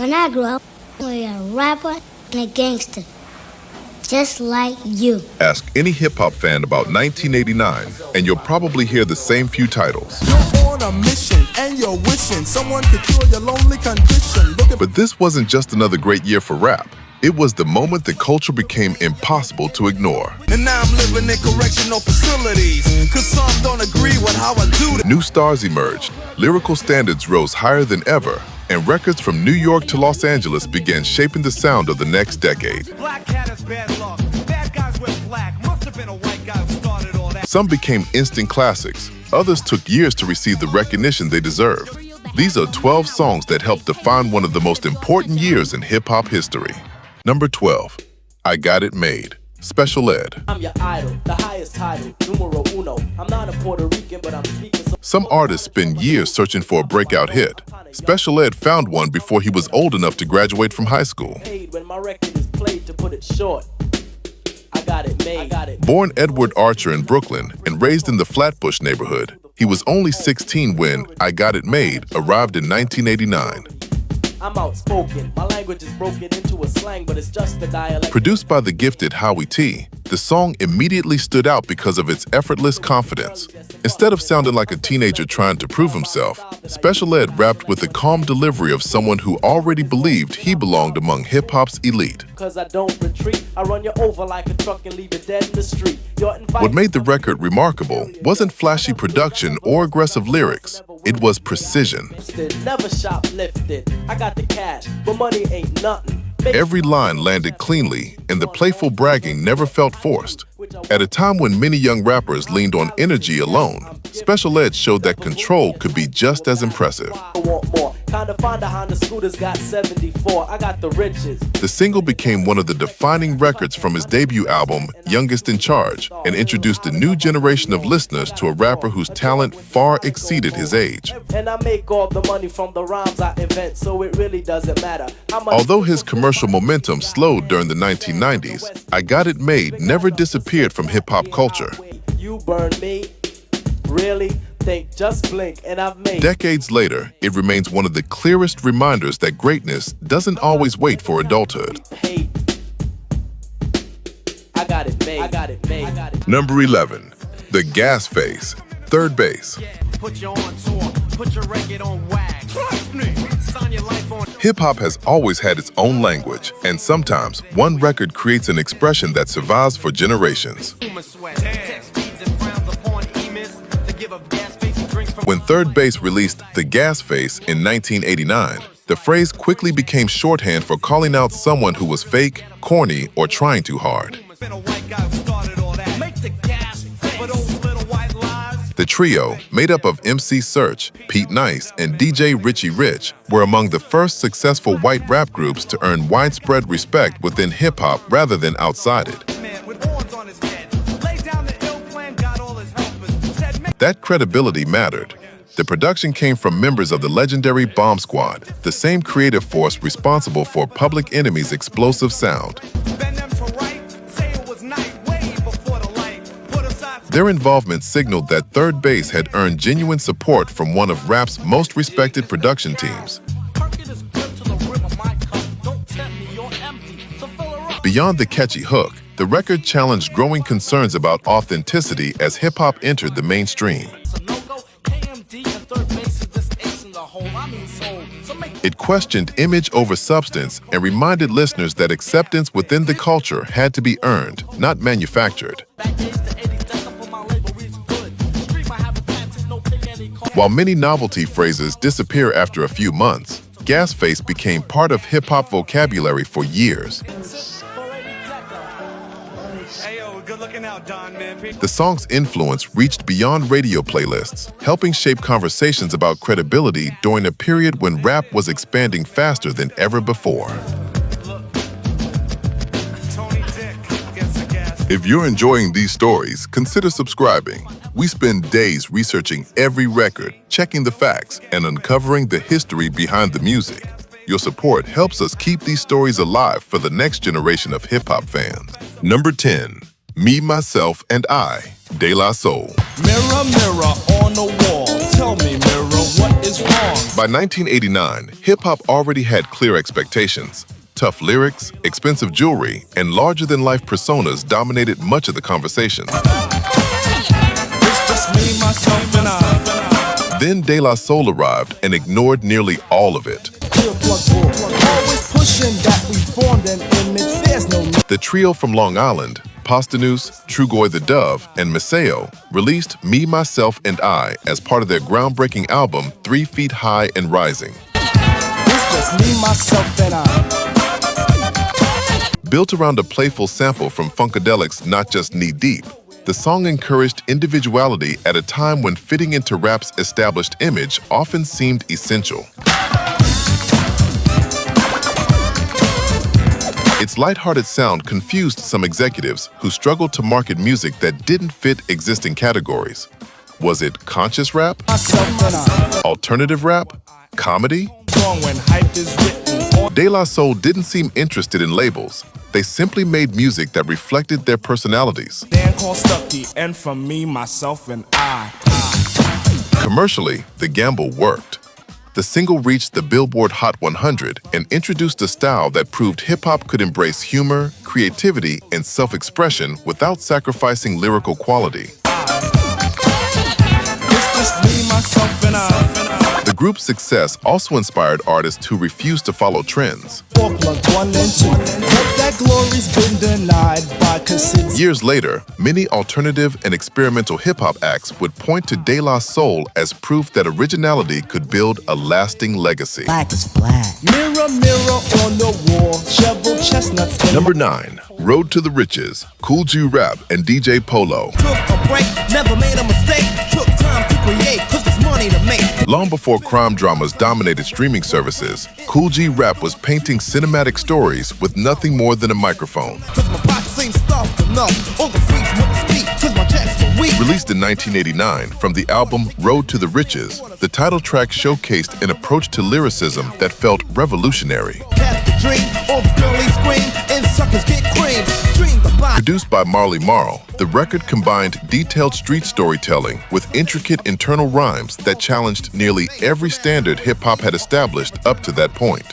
When I grew up, I was a rapper and a gangster, just like you. Ask any hip-hop fan about 1989, and you'll probably hear the same few titles. You're on a mission, and you're wishing someone could cure your lonely condition. But this wasn't just another great year for rap. It was the moment the culture became impossible to ignore. And now I'm living in correctional facilities, cause some don't agree with how I do it. New stars emerged, lyrical standards rose higher than ever, and records from New York to Los Angeles began shaping the sound of the next decade. Black cat has bad luck. Bad guys wear black. Must have been a white guy who started all that. Some became instant classics. Others took years to receive the recognition they deserved. These are 12 songs that helped define one of the most important years in hip-hop history. Number 12, I Got It Made, Special Ed. I'm your idol, the highest title, numero uno. I'm not a Puerto Rican, but I'm speaking. Some artists spend years searching for a breakout hit. Special Ed found one before he was old enough to graduate from high school. When my record is played, to put it short, I got it made. Born Edward Archer in Brooklyn and raised in the Flatbush neighborhood, he was only 16 when I Got It Made arrived in 1989. I'm outspoken. My language is broken into a slang, but it's just a dialect. Produced by the gifted Howie T, the song immediately stood out because of its effortless confidence. Instead of sounding like a teenager trying to prove himself, Special Ed rapped with the calm delivery of someone who already believed he belonged among hip-hop's elite. Cause I don't retreat, I run you over like a truck and leave you dead in the street. What made the record remarkable wasn't flashy production or aggressive lyrics. It was precision. Never shoplifted. I got the cash, but money ain't nothing. Every line landed cleanly, and the playful bragging never felt forced. At a time when many young rappers leaned on energy alone, Special Ed showed that control could be just as impressive. The single became one of the defining records from his debut album, Youngest in Charge, and introduced a new generation of listeners to a rapper whose talent far exceeded his age. And I make all the money from the rhymes I invent, so it really doesn't matter. Although his commercial momentum slowed during the 1990s, I Got It Made never disappeared from hip-hop culture. You burn me? Really? Think, just blink, and I've made. Decades later, it remains one of the clearest reminders that greatness doesn't always wait for adulthood. Hey, I got it made. I got it made. Number 11, The Gas Face, Third Base. Put you on tour. Put your record on wax. Trust me. Sign your life on. Hip-hop has always had its own language, and sometimes one record creates an expression that survives for generations. When Third Base released The Gas Face in 1989, the phrase quickly became shorthand for calling out someone who was fake, corny, or trying too hard. The trio, made up of MC Search, Pete Nice, and DJ Richie Rich, were among the first successful white rap groups to earn widespread respect within hip-hop rather than outside it. That credibility mattered. The production came from members of the legendary Bomb Squad, the same creative force responsible for Public Enemy's explosive sound. Their involvement signaled that Third Base had earned genuine support from one of rap's most respected production teams. Beyond the catchy hook, the record challenged growing concerns about authenticity as hip-hop entered the mainstream. It questioned image over substance and reminded listeners that acceptance within the culture had to be earned, not manufactured. While many novelty phrases disappear after a few months, Gas Face became part of hip-hop vocabulary for years. The song's influence reached beyond radio playlists, helping shape conversations about credibility during a period when rap was expanding faster than ever before. If you're enjoying these stories, consider subscribing. We spend days researching every record, checking the facts, and uncovering the history behind the music. Your support helps us keep these stories alive for the next generation of hip-hop fans. Number 10, Me, Myself, and I, De La Soul. Mirror, mirror on the wall, tell me, mirror, what is wrong. By 1989, hip-hop already had clear expectations. Tough lyrics, expensive jewelry, and larger-than-life personas dominated much of the conversation. It's just me, myself, and I. Then De La Soul arrived and ignored nearly all of it. Always pushing that we formed an image, there's no need. The trio from Long Island, Posdnuos, Trugoy the Dove, and Maceo, released Me, Myself, and I as part of their groundbreaking album 3 Feet High and Rising. It's just me, myself, and I. Built around a playful sample from Funkadelic's Not Just Knee Deep, the song encouraged individuality at a time when fitting into rap's established image often seemed essential. Its lighthearted sound confused some executives who struggled to market music that didn't fit existing categories. Was it conscious rap? Alternative rap? Comedy? When hype is written. De La Soul didn't seem interested in labels. They simply made music that reflected their personalities. Dan called Stucky, and from me, myself, and I. Commercially, the gamble worked. The single reached the Billboard Hot 100 and introduced a style that proved hip-hop could embrace humor, creativity, and self-expression without sacrificing lyrical quality. It's just me, myself, and I. The group's success also inspired artists who refused to follow trends. 4 + 1 and 2. But that glory's been denied by consistency. Years later, many alternative and experimental hip-hop acts would point to De La Soul as proof that originality could build a lasting legacy. Black is black. Mirror, mirror on the wall, shovel chestnuts in Number 9, Road to the Riches, Kool G Rap and DJ Polo. Took a break, never made a mistake. Took time to create, cause there's money to make. Long before crime dramas dominated streaming services, Kool G Rap was painting cinematic stories with nothing more than a microphone. Cause my pockets seem stuffed enough. All the freaks wouldn't speak, cause my checks were weak. Released in 1989 from the album Road to the Riches, the title track showcased an approach to lyricism that felt revolutionary. Catch the dream, all the girlies scream, and suckers get cream. Dream the box. Produced by Marley Marl, the record combined detailed street storytelling with intricate internal rhymes that challenged nearly every standard hip-hop had established up to that point.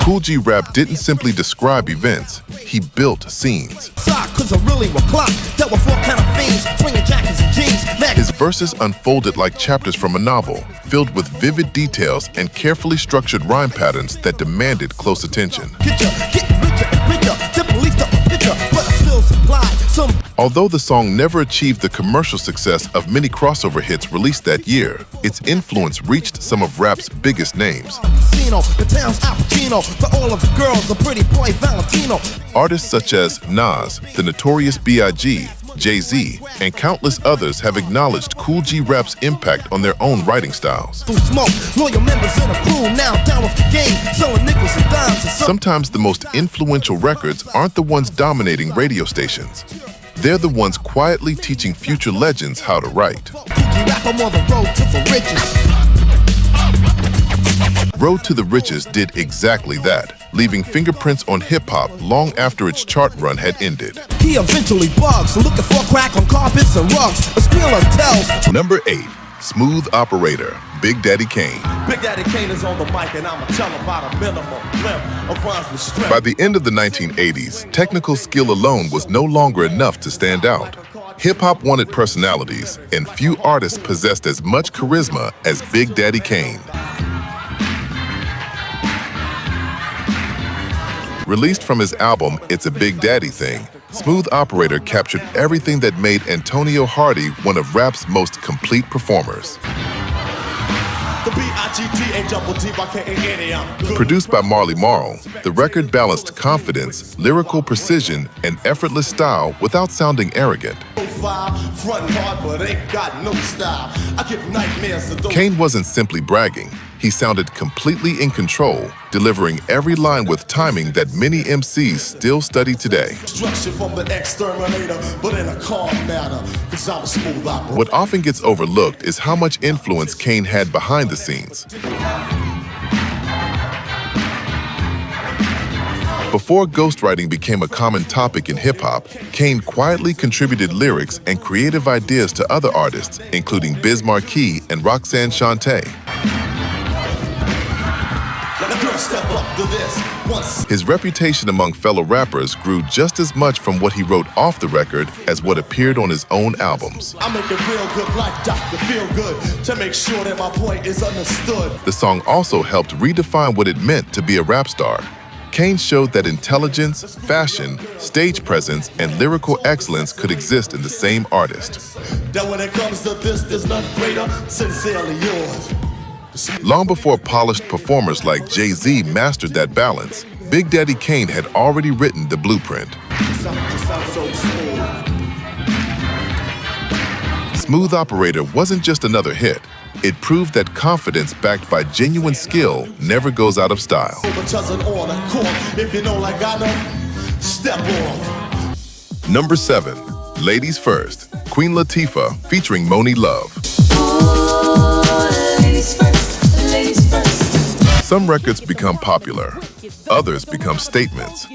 Kool G Rap didn't simply describe events, he built scenes. Cause I really were clocked. Dealt with 4 kind of fiends, swinging jackets and jeans. His verses unfolded like chapters from a novel, filled with vivid details and carefully structured rhyme patterns that demanded close attention. Get richer and richer, the police up a picture, but I still supply some. Although the song never achieved the commercial success of many crossover hits released that year, its influence reached some of rap's biggest names. Casino, the town's Al Pacino, for all of the girls, a pretty boy Valentino. Artists such as Nas, the Notorious B.I.G., Jay-Z, and countless others have acknowledged Kool G Rap's impact on their own writing styles. Through smoke, loyal members in a crew, now down with the game, selling nickels and dimes. And Sometimes the most influential records aren't the ones dominating radio stations. They're the ones quietly teaching future legends how to write. Kool G Rap, I'm on the road to the riches. Road to the Riches did exactly that, leaving fingerprints on hip-hop long after its chart run had ended. He eventually bugs, looking for crack on carpets and rugs. A squealer tells. Number 8, Smooth Operator, Big Daddy Kane. Big Daddy Kane is on the mic, and I'ma tell him about a minimum limb of rhymes with strength. By the end of the 1980s, technical skill alone was no longer enough to stand out. Hip-hop wanted personalities, and few artists possessed as much charisma as Big Daddy Kane. Released from his album It's a Big Daddy Thing, Smooth Operator captured everything that made Antonio Hardy one of rap's most complete performers. Produced by Marley Marl, the record balanced confidence, lyrical precision, and effortless style without sounding arrogant. Kane wasn't simply bragging. He sounded completely in control, delivering every line with timing that many MCs still study today. What often gets overlooked is how much influence Kane had behind the scenes. Before ghostwriting became a common topic in hip-hop, Kane quietly contributed lyrics and creative ideas to other artists, including Biz Markie and Roxanne Shante. His reputation among fellow rappers grew just as much from what he wrote off the record as what appeared on his own albums. I make it real good like Dr. Feel Good to make sure that my point is understood. The song also helped redefine what it meant to be a rap star. Kane showed that intelligence, fashion, stage presence, and lyrical excellence could exist in the same artist. That when it comes to this, there's none greater, sincerely yours. Long before polished performers like Jay-Z mastered that balance, Big Daddy Kane had already written the blueprint. Smooth Operator wasn't just another hit. It proved that confidence backed by genuine skill never goes out of style. Number 7, Ladies First, Queen Latifah featuring Moni Love. Some records become popular, others become statements.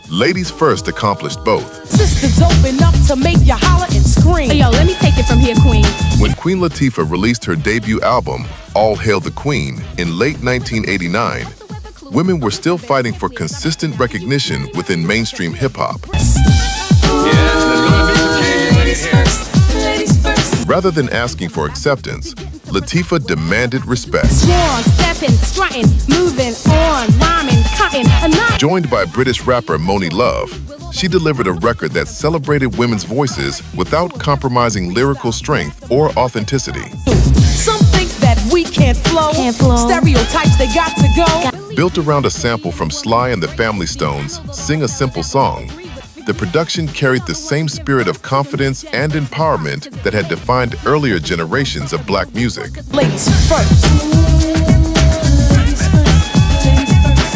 Ladies First accomplished both. Sisters open up to make you holler and scream. Hey, yo, let me take it from here, Queen. When Queen Latifah released her debut album, All Hail the Queen, in late 1989, women were still fighting for consistent recognition within mainstream hip-hop. Rather than asking for acceptance, Latifah demanded respect. Sworn, stepping, strutting, moving on, rhyming, cutting, Joined by British rapper Moni Love, she delivered a record that celebrated women's voices without compromising lyrical strength or authenticity. Some think that we can't flow. Stereotypes, they got to go. Built around a sample from Sly and the Family Stone's Sing a Simple Song, the production carried the same spirit of confidence and empowerment that had defined earlier generations of black music. Ladies first.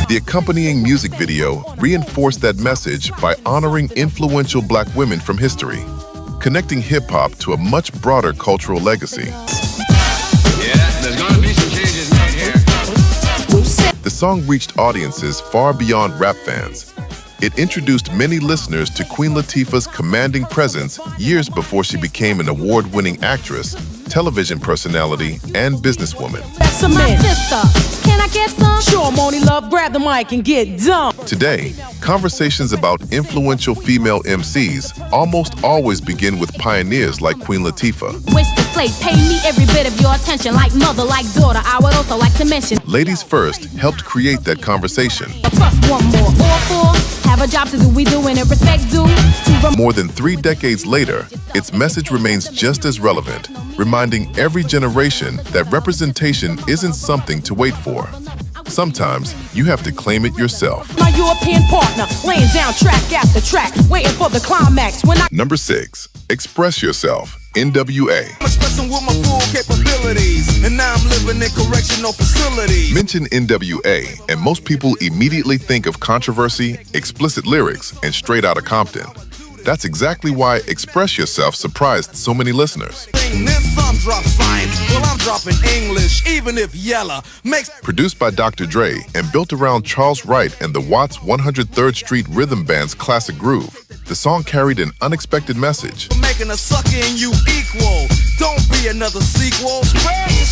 The accompanying music video reinforced that message by honoring influential black women from history, connecting hip-hop to a much broader cultural legacy. There's gonna be some changes made here. The song reached audiences far beyond rap fans. It introduced many listeners to Queen Latifah's commanding presence years before she became an award-winning actress, television personality, and businesswoman. That's my sister. Can I get some? Sure, Moni Love, grab the mic and get dumb. Today, conversations about influential female MCs almost always begin with pioneers like Queen Latifah. Wish to slate, pay me every bit of your attention, like mother, like daughter. I would also like to mention Ladies First helped create that conversation. plus one more, all four. Have a job to do, we doing it, respect due. More than 3 decades later, its message remains just as relevant, reminding every generation that representation isn't something to wait for. Sometimes you have to claim it yourself. My European partner, laying down track after track, waiting for the climax. When I Number 6, Express Yourself, N.W.A. I'm expressing with my full capabilities, and now I'm living in correctional facilities. Mention N.W.A. and most people immediately think of controversy, explicit lyrics, and Straight Outta Compton. That's exactly why Express Yourself surprised so many listeners. This some drop science, well I'm dropping English, even if yella makes. Produced by Dr. Dre and built around Charles Wright and the Watts 103rd Street Rhythm Band's classic groove, the song carried an unexpected message. Making a sucker in you equal. Don't be another sequel.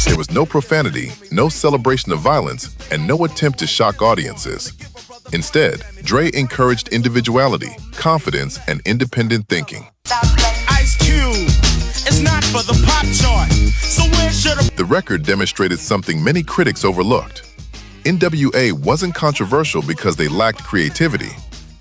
There was no profanity, no celebration of violence, and no attempt to shock audiences. Instead, Dre encouraged individuality, confidence, and independent thinking. Ice Cube, it's not for the pop chart. So where should I... The record demonstrated something many critics overlooked. N.W.A. wasn't controversial because they lacked creativity.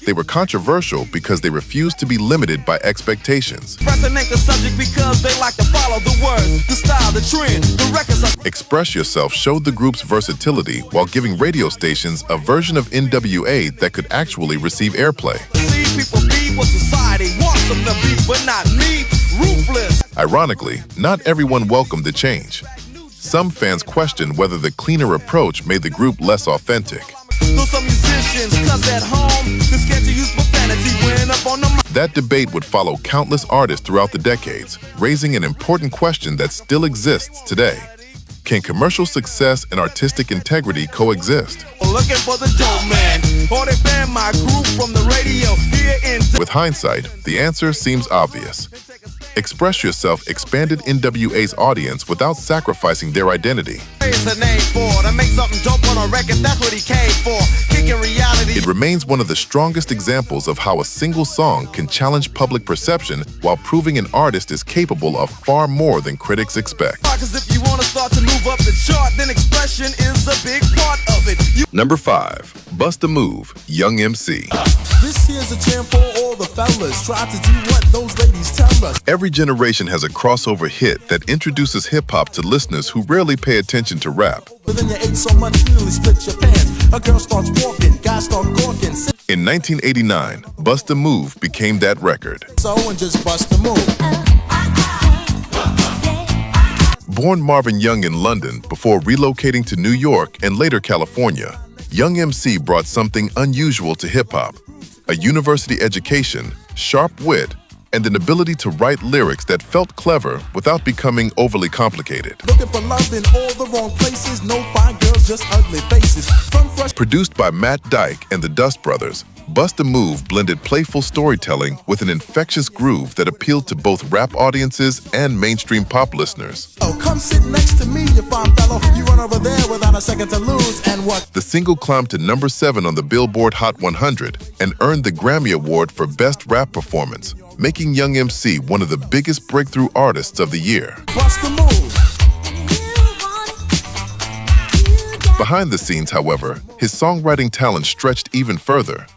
They were controversial because they refused to be limited by expectations. Resonate the subject because they like to follow the words, the style, the trend, the records are... Express Yourself showed the group's versatility while giving radio stations a version of N.W.A. that could actually receive airplay. See people be what society wants them to be, but not me, ruthless. Ironically, not everyone welcomed the change. Some fans questioned whether the cleaner approach made the group less authentic. Though some musicians, cause at home, they're scared to use profanity when up on the mic. That debate would follow countless artists throughout the decades, raising an important question that still exists today. Can commercial success and artistic integrity coexist? looking for the dope man. Or they banned my group from the radio here in. With hindsight, the answer seems obvious. Express Yourself expanded N.W.A.'s audience without sacrificing their identity. It's a name for to make something dope on a record. That's what he came for. Kicking reality. It remains one of the strongest examples of how a single song can challenge public perception while proving an artist is capable of far more than critics expect. Cause if you want to start to move up the chart, then expression is a big part of it. Number 5. Bust a Move, Young MC. This here's a jam for all the fellas. Try to do what those ladies tell us. Every generation has a crossover hit that introduces hip-hop to listeners who rarely pay attention to rap. But then you ate so much, you nearly split your pants. A girl starts walking, guys start gawking. In 1989, Bust a Move became that record. So and just bust the move. Born Marvin Young in London before relocating to New York and later California, Young MC brought something unusual to hip-hop: a university education, sharp wit, and an ability to write lyrics that felt clever without becoming overly complicated. Looking for love in all the wrong places. No fine girls, just ugly faces. From fresh. Produced by Matt Dyke and the Dust Brothers, Bust a Move blended playful storytelling with an infectious groove that appealed to both rap audiences and mainstream pop listeners. Oh, come sit next to me, you fine fellow. You run over there without a second to lose, and what? The single climbed to number 7 on the Billboard Hot 100 and earned the Grammy Award for Best Rap Performance, making Young MC one of the biggest breakthrough artists of the year. Bust the move. Behind the scenes, however, his songwriting talent stretched even further.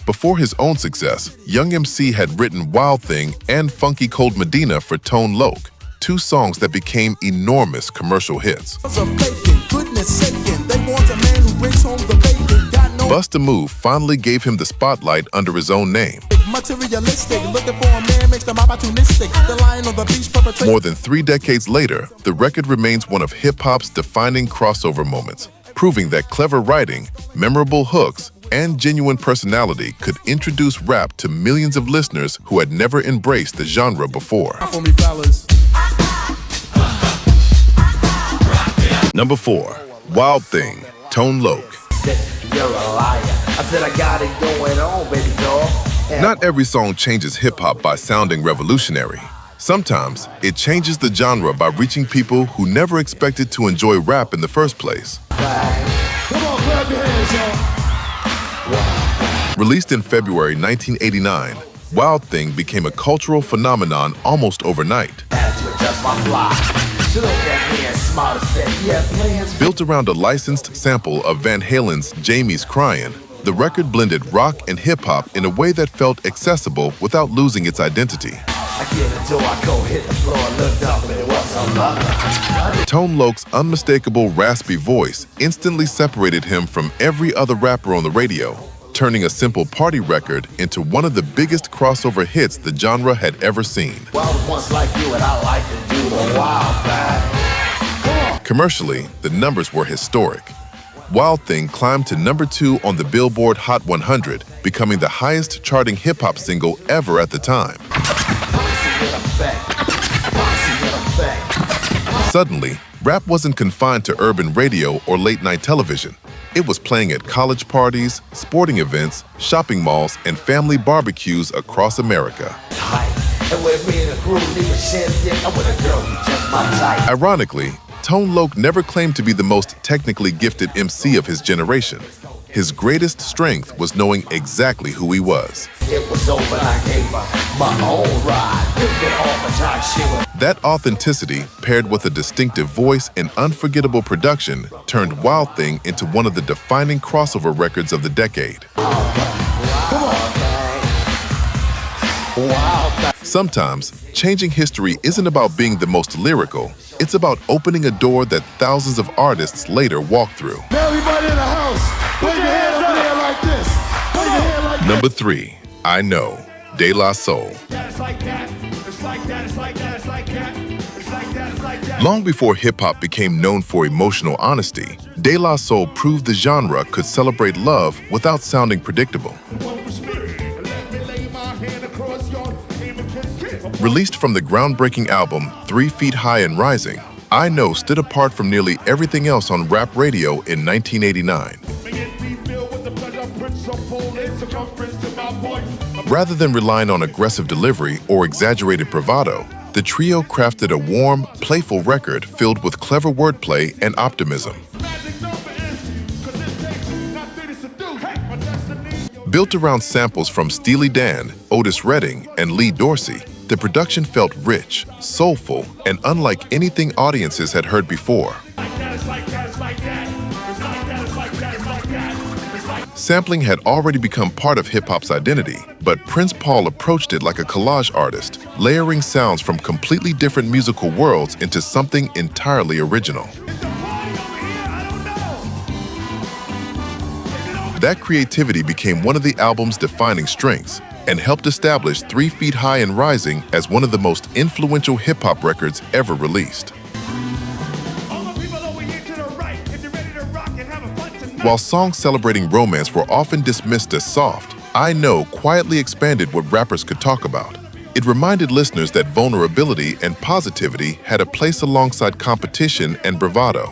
Before his own success, Young MC had written Wild Thing and Funky Cold Medina for Tone Lōc, 2 songs that became enormous commercial hits. Bust a Move finally gave him the spotlight under his own name. More than 3 decades later, the record remains one of hip-hop's defining crossover moments, proving that clever writing, memorable hooks, and genuine personality could introduce rap to millions of listeners who had never embraced the genre before. Number 4. Wild Thing, Tone Lōc. You're a liar. I said I got it going on, baby doll. Not every song changes hip-hop by sounding revolutionary. Sometimes, it changes the genre by reaching people who never expected to enjoy rap in the first place. Come on, clap your hands, y'all. Released in February 1989, Wild Thing became a cultural phenomenon almost overnight. Built around a licensed sample of Van Halen's Jamie's Cryin', the record blended rock and hip-hop in a way that felt accessible without losing its identity. Tone Lōc's unmistakable raspy voice instantly separated him from every other rapper on the radio, turning a simple party record into one of the biggest crossover hits the genre had ever seen. Commercially, the numbers were historic. Wild Thing climbed to number 2 on the Billboard Hot 100, becoming the highest charting hip-hop single ever at the time. Suddenly, rap wasn't confined to urban radio or late-night television. It was playing at college parties, sporting events, shopping malls, and family barbecues across America. Ironically, Tone Lōc never claimed to be the most technically gifted MC of his generation. His greatest strength was knowing exactly who he was. That authenticity, paired with a distinctive voice and unforgettable production, turned Wild Thing into one of the defining crossover records of the decade. Sometimes, changing history isn't about being the most lyrical. It's about opening a door that thousands of artists later walk through. Now everybody in the house, put your hand up there like this. Put your hand like Number 3, I Know, De La Soul. Long before hip-hop became known for emotional honesty, De La Soul proved the genre could celebrate love without sounding predictable. Released from the groundbreaking album 3 Feet High and Rising, I Know stood apart from nearly everything else on rap radio in 1989. Rather than relying on aggressive delivery or exaggerated bravado, the trio crafted a warm, playful record filled with clever wordplay and optimism. Built around samples from Steely Dan, Otis Redding, and Lee Dorsey, the production felt rich, soulful, and unlike anything audiences had heard before. Sampling had already become part of hip-hop's identity, but Prince Paul approached it like a collage artist, layering sounds from completely different musical worlds into something entirely original. That creativity became one of the album's defining strengths and helped establish 3 Feet High and Rising as one of the most influential hip-hop records ever released. While songs celebrating romance were often dismissed as soft, I Know quietly expanded what rappers could talk about. It reminded listeners that vulnerability and positivity had a place alongside competition and bravado.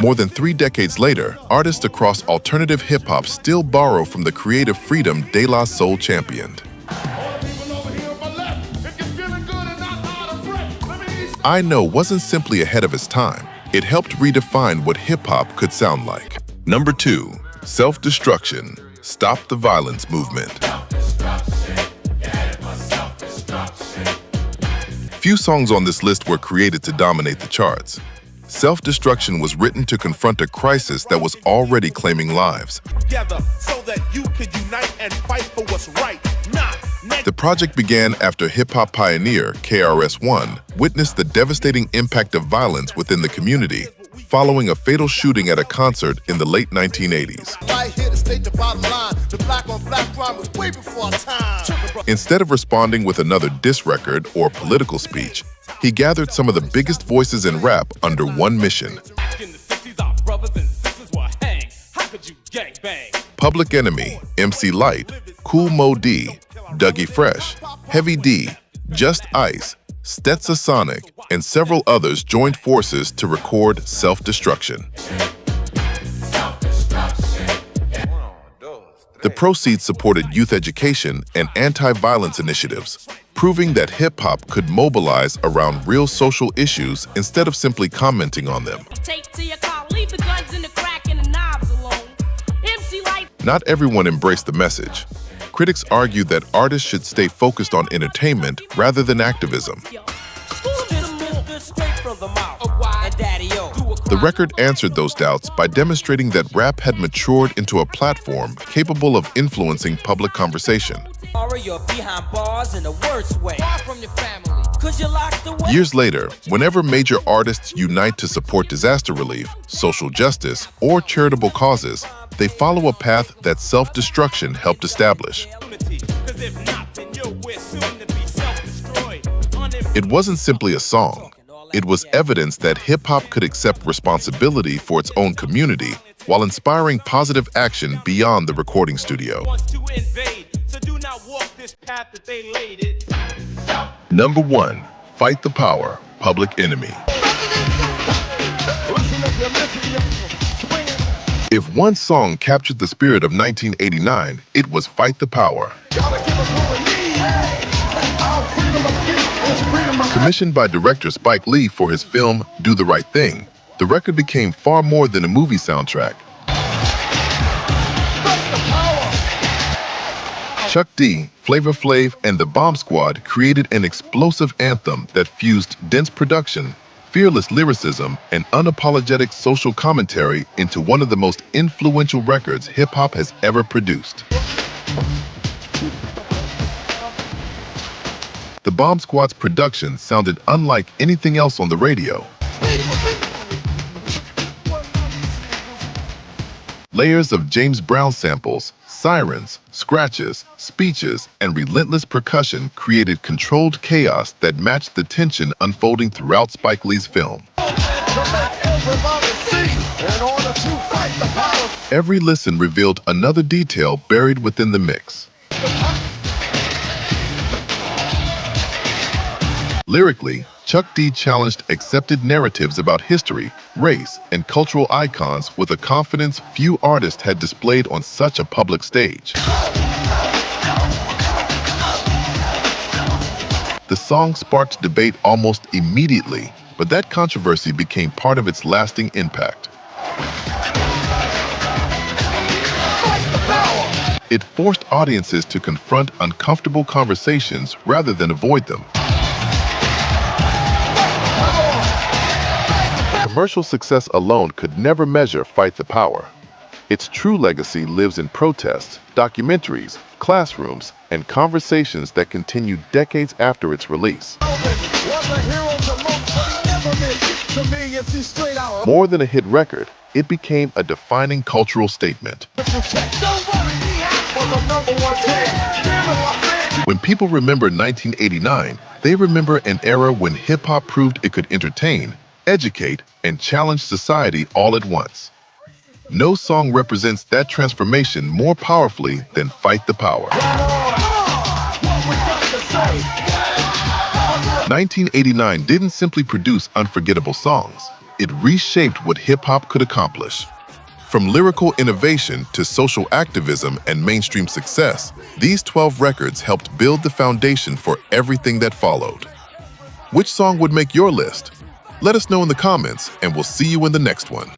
More than 3 decades later, artists across alternative hip-hop still borrow from the creative freedom De La Soul championed. I Know wasn't simply ahead of its time. It helped redefine what hip-hop could sound like. Number 2, Self-Destruction, Stop the Violence Movement. Few songs on this list were created to dominate the charts. Self-Destruction was written to confront a crisis that was already claiming lives. Together so that you could unite and fight for what's right. The project began after hip-hop pioneer KRS-One witnessed the devastating impact of violence within the community following a fatal shooting at a concert in the late 1980s. Instead of responding with another diss record or political speech, he gathered some of the biggest voices in rap under one mission. Public Enemy, MC Lyte, Kool Moe Dee, Dougie Fresh, Heavy D, Just Ice, Stetsasonic, and several others joined forces to record Self-Destruction. The proceeds supported youth education and anti-violence initiatives, proving that hip-hop could mobilize around real social issues instead of simply commenting on them. Not everyone embraced the message. Critics argued that artists should stay focused on entertainment rather than activism. The record answered those doubts by demonstrating that rap had matured into a platform capable of influencing public conversation. Years later, whenever major artists unite to support disaster relief, social justice, or charitable causes, they follow a path that Self-Destruction helped establish. It wasn't simply a song. It was evidence that hip-hop could accept responsibility for its own community while inspiring positive action beyond the recording studio. Number 1, Fight the Power, Public Enemy. If one song captured the spirit of 1989, it was Fight the Power. Commissioned by director Spike Lee for his film Do the Right Thing, the record became far more than a movie soundtrack. Chuck D, Flavor Flav, and the Bomb Squad created an explosive anthem that fused dense production, fearless lyricism, and unapologetic social commentary into one of the most influential records hip-hop has ever produced. The Bomb Squad's production sounded unlike anything else on the radio. Layers of James Brown samples, sirens, scratches, speeches, and relentless percussion created controlled chaos that matched the tension unfolding throughout Spike Lee's film. Every listen revealed another detail buried within the mix. Lyrically, Chuck D challenged accepted narratives about history, race, and cultural icons with a confidence few artists had displayed on such a public stage. The song sparked debate almost immediately, but that controversy became part of its lasting impact. It forced audiences to confront uncomfortable conversations rather than avoid them. Commercial success alone could never measure Fight the Power. Its true legacy lives in protests, documentaries, classrooms, and conversations that continue decades after its release. More than a hit record, it became a defining cultural statement. When people remember 1989, they remember an era when hip-hop proved it could entertain, educate, and challenge society all at once. No song represents that transformation more powerfully than Fight the Power. 1989 didn't simply produce unforgettable songs. It reshaped what hip-hop could accomplish. From lyrical innovation to social activism and mainstream success, these 12 records helped build the foundation for everything that followed. Which song would make your list? Let us know in the comments, and we'll see you in the next one.